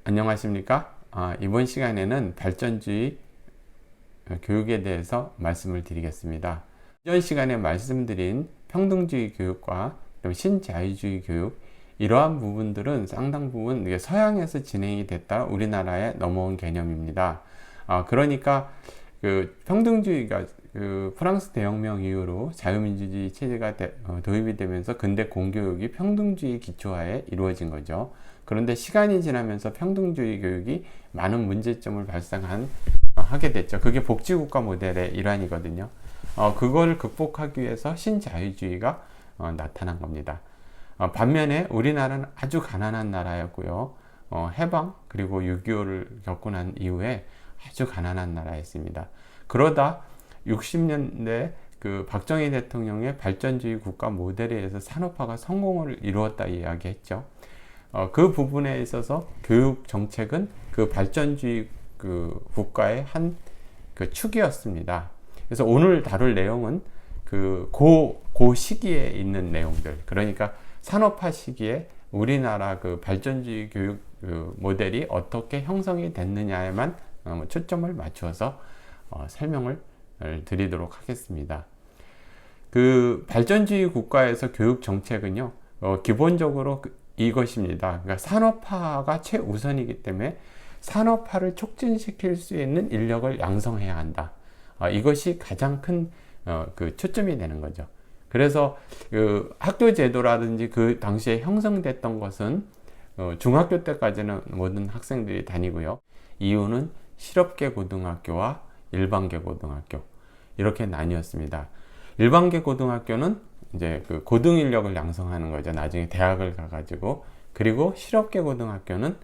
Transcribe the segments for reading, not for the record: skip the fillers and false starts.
안녕하십니까? 이번 시간에는 발전주의 교육에 대해서 말씀을 드리겠습니다. 이전 시간에 말씀드린 평등주의 교육과 신자유주의 교육, 이러한 부분들은 상당 부분 서양에서 진행이 됐다 우리나라에 넘어온 개념입니다. 그러니까 평등주의가 프랑스 대혁명 이후로 자유민주주의 체제가 도입이 되면서 근대 공교육이 평등주의 기초하에 이루어진 거죠. 그런데 시간이 지나면서 평등주의 교육이 많은 문제점을 발생하게 됐죠. 그게 복지국가 모델의 일환이거든요. 그걸 극복하기 위해서 신자유주의가 나타난 겁니다. 반면에 우리나라는 아주 가난한 나라였고요. 해방 그리고 6.25를 겪고 난 이후에 아주 가난한 나라였습니다. 그러다 60년대 박정희 대통령의 발전주의 국가 모델에 의해서 산업화가 성공을 이루었다 이야기했죠. 그 부분에 있어서 교육 정책은 발전주의 국가의 한 축이었습니다. 그래서 오늘 다룰 내용은 그 시기에 있는 내용들, 그러니까 산업화 시기에 우리나라 발전주의 교육 모델이 어떻게 형성이 됐느냐에만 초점을 맞추어서 설명을 드리도록 하겠습니다. 발전주의 국가에서 교육 정책은요, 기본적으로 이것입니다. 그러니까 산업화가 최우선이기 때문에 산업화를 촉진시킬 수 있는 인력을 양성해야 한다. 이것이 가장 큰 초점이 되는 거죠. 그래서 학교 제도라든지 그 당시에 형성됐던 것은 중학교 때까지는 모든 학생들이 다니고요. 이유는 실업계 고등학교와 일반계 고등학교 이렇게 나뉘었습니다. 일반계 고등학교는 이제 고등 인력을 양성하는 거죠. 나중에 대학을 가가지고. 그리고 실업계 고등학교는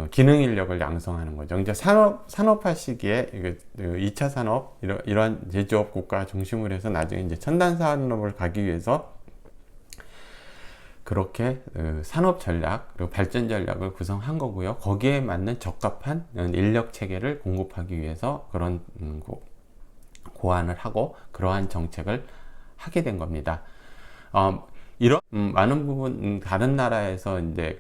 기능 인력을 양성하는 거죠. 이제 산업화 시기에 2차 산업 이러한 제조업 국가 중심으로 해서 나중에 이제 첨단 산업을 가기 위해서 그렇게 산업 전략 그리고 발전 전략을 구성한 거고요. 거기에 맞는 적합한 인력 체계를 공급하기 위해서 그런 고안을 하고 그러한 정책을 하게 된 겁니다. 이런 많은 부분 다른 나라에서 이제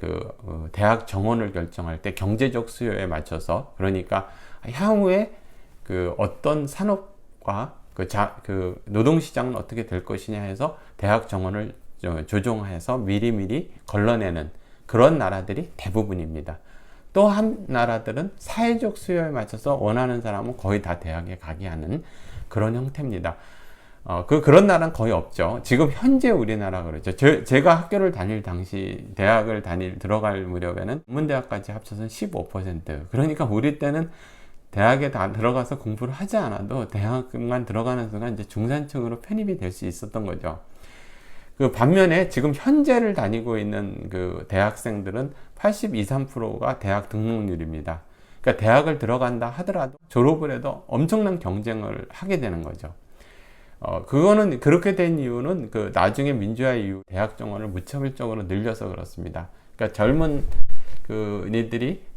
대학 정원을 결정할 때 경제적 수요에 맞춰서, 그러니까 향후에 어떤 산업과 노동시장은 어떻게 될 것이냐 해서 대학 정원을 조정해서 미리미리 걸러내는 그런 나라들이 대부분입니다. 또 한 나라들은 사회적 수요에 맞춰서 원하는 사람은 거의 다 대학에 가게 하는 그런 형태입니다. 그런 나라는 거의 없죠. 지금 현재 우리나라 그렇죠. 제가 학교를 다닐 당시 대학을 들어갈 무렵에는 전문대학까지 합쳐서 15%. 그러니까 우리 때는 대학에 다 들어가서 공부를 하지 않아도 대학만 들어가는 순간 이제 중산층으로 편입이 될 수 있었던 거죠. 반면에 지금 현재를 다니고 있는 대학생들은 82, 3%가 대학 등록률입니다. 그러니까 대학을 들어간다 하더라도 졸업을 해도 엄청난 경쟁을 하게 되는 거죠. 그거는 그렇게 된 이유는 나중에 민주화 이후 대학 정원을 무차별적으로 늘려서 그렇습니다. 그러니까 젊은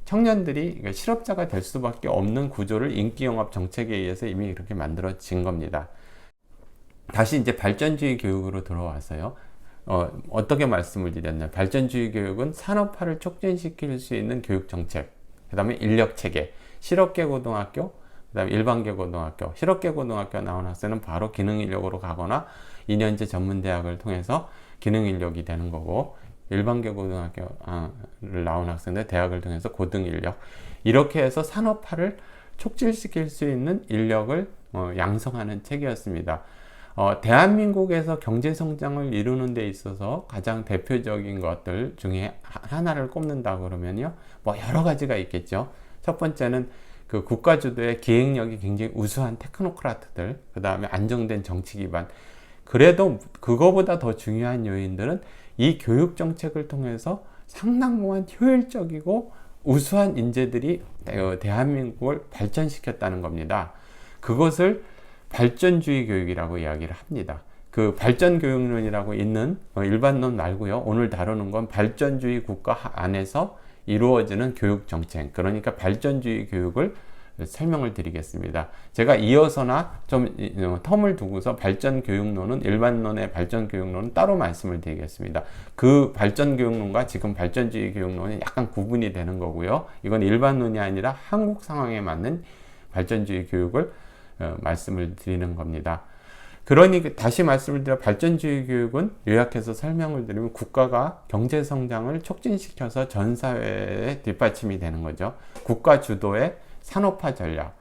청년들이 실업자가 될 수밖에 없는 구조를 인기영합 정책에 의해서 이미 그렇게 만들어진 겁니다. 다시 이제 발전주의 교육으로 들어와서요. 어떻게 말씀을 드렸나요? 발전주의 교육은 산업화를 촉진시킬 수 있는 교육 정책, 그 다음에 인력 체계, 실업계 고등학교, 그 다음에 일반계 고등학교, 실업계 고등학교 나온 학생은 바로 기능인력으로 가거나 2년제 전문대학을 통해서 기능인력이 되는 거고, 일반계 고등학교를 나온 학생들 대학을 통해서 고등인력, 이렇게 해서 산업화를 촉진시킬 수 있는 인력을 양성하는 체계였습니다. 대한민국에서 경제성장을 이루는 데 있어서 가장 대표적인 것들 중에 하나를 꼽는다 그러면요, 여러 가지가 있겠죠. 첫 번째는 국가 주도의 기획력이 굉장히 우수한 테크노크라트들, 그 다음에 안정된 정치 기반. 그래도 그거보다 더 중요한 요인들은 이 교육 정책을 통해서 상당한 효율적이고 우수한 인재들이 대한민국을 발전시켰다는 겁니다. 그것을 발전주의 교육이라고 이야기를 합니다. 발전교육론이라고 있는 일반론 말고요, 오늘 다루는 건 발전주의 국가 안에서 이루어지는 교육 정책, 그러니까 발전주의 교육을 설명을 드리겠습니다. 제가 이어서나 좀 텀을 두고서 발전교육론은, 일반론의 발전교육론은 따로 말씀을 드리겠습니다. 그 발전교육론과 지금 발전주의 교육론은 약간 구분이 되는 거고요. 이건 일반론이 아니라 한국 상황에 맞는 발전주의 교육을 말씀을 드리는 겁니다. 그러니 다시 말씀을 드려, 발전주의 교육은 요약해서 설명을 드리면 국가가 경제 성장을 촉진시켜서 전 사회에 뒷받침이 되는 거죠. 국가 주도의 산업화 전략.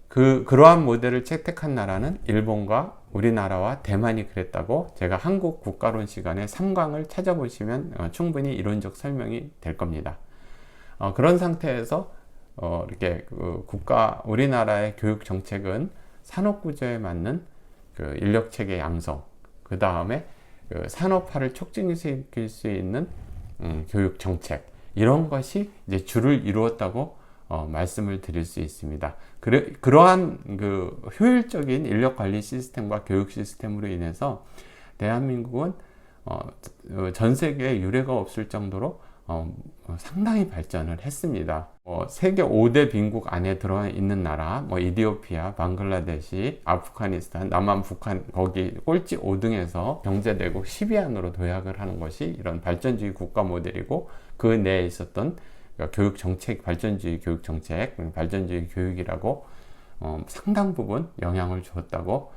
그러한 모델을 채택한 나라는 일본과 우리나라와 대만이 그랬다고, 제가 한국 국가론 시간에 3강을 찾아보시면 충분히 이론적 설명이 될 겁니다. 그런 상태에서 이렇게 우리나라의 교육 정책은 산업 구조에 맞는 인력 체계 양성, 그 다음에 산업화를 촉진시킬 수 있는 교육 정책, 이런 것이 이제 주를 이루었다고 말씀을 드릴 수 있습니다. 그러한 효율적인 인력 관리 시스템과 교육 시스템으로 인해서 대한민국은 전 세계에 유례가 없을 정도로 상당히 발전을 했습니다. 세계 5대 빈국 안에 들어와 있는 나라, 이디오피아, 방글라데시, 아프가니스탄, 남한, 북한, 거기 꼴찌 5등에서 경제대국 10위 안으로 도약을 하는 것이 이런 발전주의 국가 모델이고, 그 내에 있었던 교육 정책, 발전주의 교육 정책, 발전주의 교육이라고 상당 부분 영향을 주었다고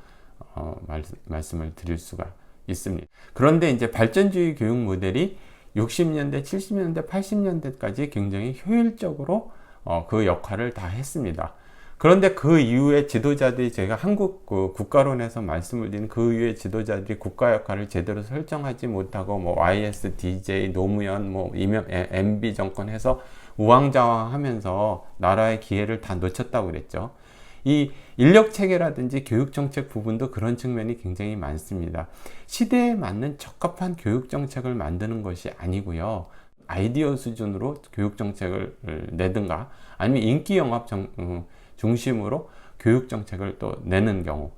말씀을 드릴 수가 있습니다. 그런데 이제 발전주의 교육 모델이 60년대, 70년대, 80년대까지 굉장히 효율적으로 그 역할을 다 했습니다. 그런데 그 이후에 지도자들이, 제가 한국 국가론에서 말씀을 드린 그 이후에 지도자들이 국가 역할을 제대로 설정하지 못하고 YS, DJ, 노무현, MB 정권 해서 우왕좌왕하면서 나라의 기회를 다 놓쳤다고 그랬죠. 이 인력 체계라든지 교육 정책 부분도 그런 측면이 굉장히 많습니다. 시대에 맞는 적합한 교육 정책을 만드는 것이 아니고요, 아이디어 수준으로 교육 정책을 내든가, 아니면 인기 영합 중심으로 교육 정책을 또 내는 경우,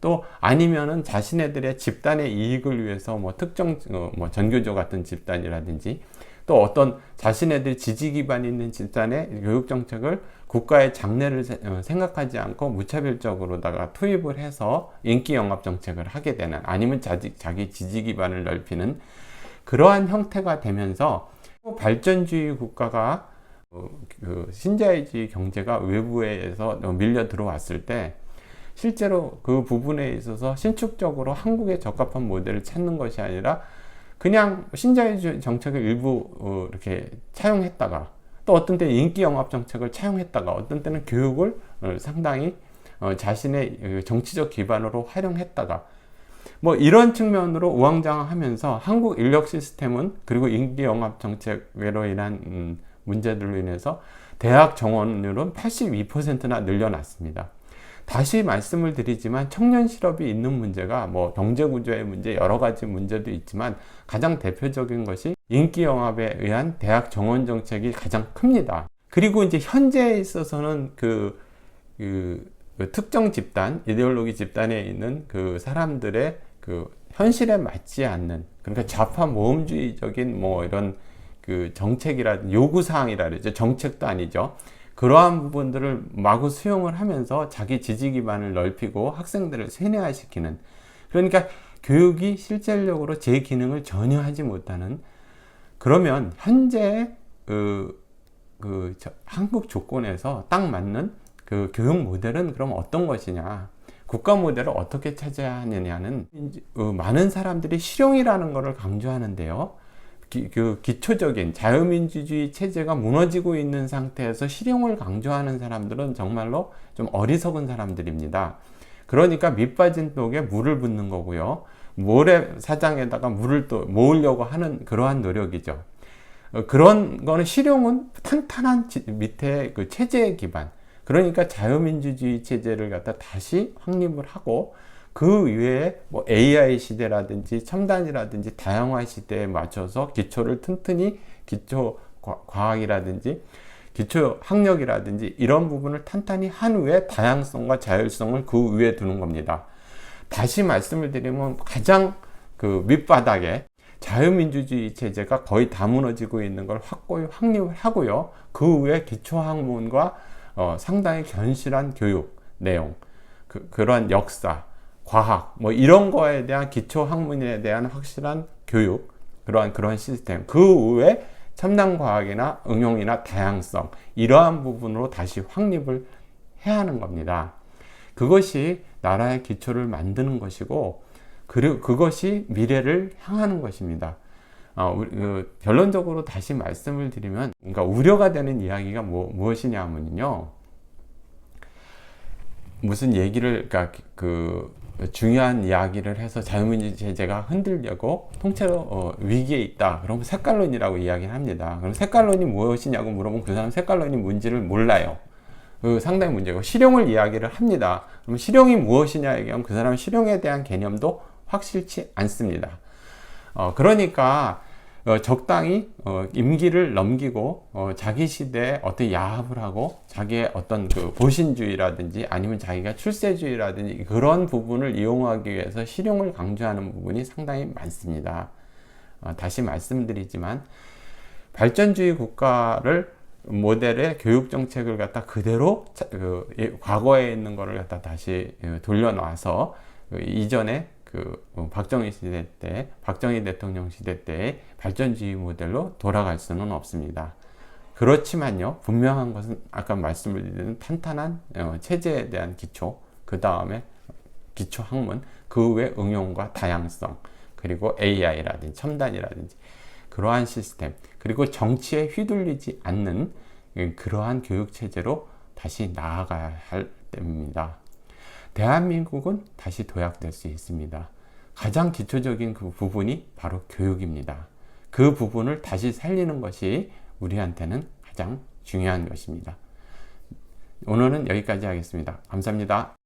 또 아니면은 자신네들의 집단의 이익을 위해서 특정 전교조 같은 집단이라든지, 또 어떤 자신네들이 지지 기반 있는 집단의 교육 정책을 국가의 장래를 생각하지 않고 무차별적으로다가 투입을 해서 인기 영합 정책을 하게 되는, 아니면 자기 지지 기반을 넓히는 그러한 형태가 되면서, 발전주의 국가가 신자유주의 경제가 외부에서 밀려 들어왔을 때 실제로 그 부분에 있어서 신축적으로 한국에 적합한 모델을 찾는 것이 아니라 그냥 신자유주의 정책을 일부 이렇게 차용했다가, 또 어떤 때 인기 영합 정책을 차용했다가, 어떤 때는 교육을 상당히 자신의 정치적 기반으로 활용했다가, 이런 측면으로 우왕좌왕하면서 한국 인력 시스템은, 그리고 인기 영합 정책으로 인한 문제들로 인해서 대학 정원율은 82%나 늘려났습니다. 다시 말씀을 드리지만 청년 실업이 있는 문제가 경제 구조의 문제, 여러 가지 문제도 있지만 가장 대표적인 것이 인기 영합에 의한 대학 정원 정책이 가장 큽니다. 그리고 이제 현재에 있어서는 그 특정 집단, 이데올로기 집단에 있는 그 사람들의 현실에 맞지 않는, 그러니까 좌파 모험주의적인 이런 정책이라든지 요구사항이라 그러죠. 정책도 아니죠. 그러한 부분들을 마구 수용을 하면서 자기 지지 기반을 넓히고 학생들을 세뇌화시키는, 그러니까 교육이 실질적으로 제 기능을 전혀 하지 못하는, 그러면 현재 한국 조건에서 딱 맞는 교육 모델은 그럼 어떤 것이냐, 국가 모델을 어떻게 찾아야 하느냐는, 많은 사람들이 실용이라는 것을 강조하는데요. 기초적인 자유민주주의 체제가 무너지고 있는 상태에서 실용을 강조하는 사람들은 정말로 좀 어리석은 사람들입니다. 그러니까 밑빠진 독에 물을 붓는 거고요, 모래사장에다가 물을 또 모으려고 하는 그러한 노력이죠. 그런 거는, 실용은 탄탄한 밑에 체제의 기반, 그러니까 자유민주주의 체제를 갖다 다시 확립을 하고, 그 외에 AI 시대라든지 첨단이라든지 다양화 시대에 맞춰서 기초를 튼튼히, 기초 과학이라든지 기초 학력이라든지 이런 부분을 탄탄히 한 후에 다양성과 자율성을 그 위에 두는 겁니다. 다시 말씀을 드리면 가장 밑바닥에 자유민주주의 체제가 거의 다 무너지고 있는 걸 확고히 확립을 하고요, 그 후에 기초학문과 상당히 견실한 교육 내용, 그런 역사, 과학, 뭐 이런 거에 대한 기초 학문에 대한 확실한 교육, 그런 시스템, 그 외에 첨단 과학이나 응용이나 다양성, 이러한 부분으로 다시 확립을 해야 하는 겁니다. 그것이 나라의 기초를 만드는 것이고, 그리고 그것이 미래를 향하는 것입니다. 결론적으로 다시 말씀을 드리면, 그러니까 우려가 되는 이야기가 무엇이냐면요, 무슨 얘기를, 그러니까 중요한 이야기를 해서 자유민주 체제가 흔들려고 통째로 위기에 있다. 그러면 색깔론이라고 이야기를 합니다. 그럼 색깔론이 무엇이냐고 물어보면 그 사람 색깔론이 뭔지를 몰라요. 상당히 문제고, 실용을 이야기를 합니다. 그럼 실용이 무엇이냐 얘기하면 그 사람은 실용에 대한 개념도 확실치 않습니다. 그러니까 적당히 임기를 넘기고 자기 시대에 어떤 야합을 하고 자기의 어떤 보신주의라든지 아니면 자기가 출세주의라든지 그런 부분을 이용하기 위해서 실용을 강조하는 부분이 상당히 많습니다. 다시 말씀드리지만 발전주의 국가를 모델의 교육 정책을 갖다 그대로 과거에 있는 거를 갖다 다시 돌려놔서 이전에 박정희 시대 때, 박정희 대통령 시대 때의 발전주의 모델로 돌아갈 수는 없습니다. 그렇지만요, 분명한 것은 아까 말씀을 드린 탄탄한 체제에 대한 기초, 그 다음에 기초 학문, 그 외 응용과 다양성, 그리고 AI라든지 첨단이라든지 그러한 시스템, 그리고 정치에 휘둘리지 않는 그러한 교육 체제로 다시 나아가야 할 때입니다. 대한민국은 다시 도약될 수 있습니다. 가장 기초적인 그 부분이 바로 교육입니다. 그 부분을 다시 살리는 것이 우리한테는 가장 중요한 것입니다. 오늘은 여기까지 하겠습니다. 감사합니다.